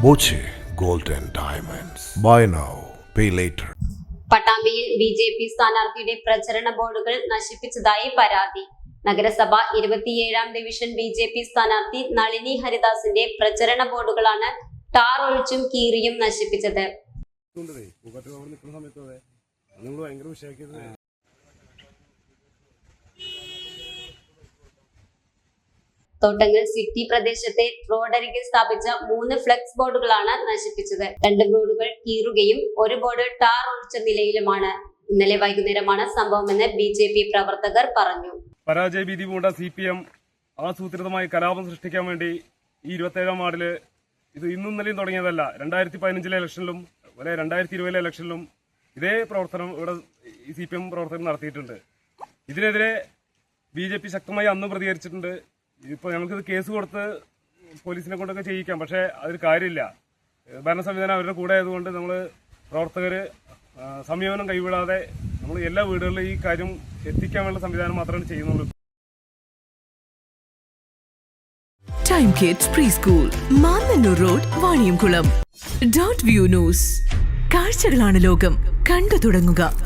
Boche gold and diamonds. Buy now pay later. പട്ടാമ്പിയിൽ BJP. സ്ഥാനാർത്ഥിയുടെ പ്രചരണ ബോർഡുകൾ നശിപ്പിച്ചതായി പരാതി. നഗരസഭ 27-ാം ഡിവിഷൻ ബി.ജെ.പി. സ്ഥാനാർത്ഥി നളിനി ഹരിദാസിന്റെ പ്രചരണ ബോർഡുകളാണ് ടാർ ഒഴിച്ചും കീറിയും നശിപ്പിച്ചത്. തോട്ടങ്ങൽ സിറ്റി പ്രദേശത്തെ റോഡരികിൽ സ്ഥാപിച്ച 3 ഫ്ലെക്സ് ബോർഡുകളാണ് നശിപ്പിച്ചത്. 2 ബോർഡുകൾ കീറുകയും 1 ബോർഡ് ടാർ ഒഴിച്ച നിലയിലുമാണ്. ഇന്നലെ വൈകുന്നേരമാണ് സംഭവമെന്ന് ബി.ജെ.പി. പ്രവർത്തകർ പറഞ്ഞു. പരാജയ ഭീതി പൂണ്ട CPM ആസൂത്രിതമായി കലാപം സൃഷ്ടിക്കാൻ വേണ്ടി ഈ 27-ാം വാർഡില് ഇത് ഇന്നും ഇന്നലെയും തുടങ്ങിയതല്ല. 2015 ഇലക്ഷനിലും 2020 ഇലക്ഷനിലും ഇതേ പ്രവർത്തനം ഇവിടെ CPM പ്രവർത്തകർ നടത്തിയിട്ടുണ്ട്. ഇതിനെതിരെ ബി.ജെ.പി. ശക്തമായി അന്ന് പ്രതികരിച്ചിട്ടുണ്ട്. ഇപ്പോൾ ഞങ്ങൾക്കിത് കേസ് കൊടുത്ത് പോലീസിനെ കൊണ്ടൊക്കെ ചെയ്യിക്കാം, പക്ഷേ അതൊരു കാര്യമില്ല. ഭരണ സംവിധാനം അവരുടെ കൂടെ ആയതുകൊണ്ട് നമ്മൾ പ്രവർത്തകർ സംയമനം കൈവിടാതെ നമ്മൾ എല്ലാ വീടുകളിലും ഈ കാര്യം എത്തിക്കാനുള്ള സംവിധാനം മാത്രമേ ചെയ്യുന്നുള്ളൂ. Time kids pre school, Mannannur road, Vaniyamkulam. Dot view news. കാഴ്ചകളാണ് ലോകം, കണ്ടു തുടങ്ങുക.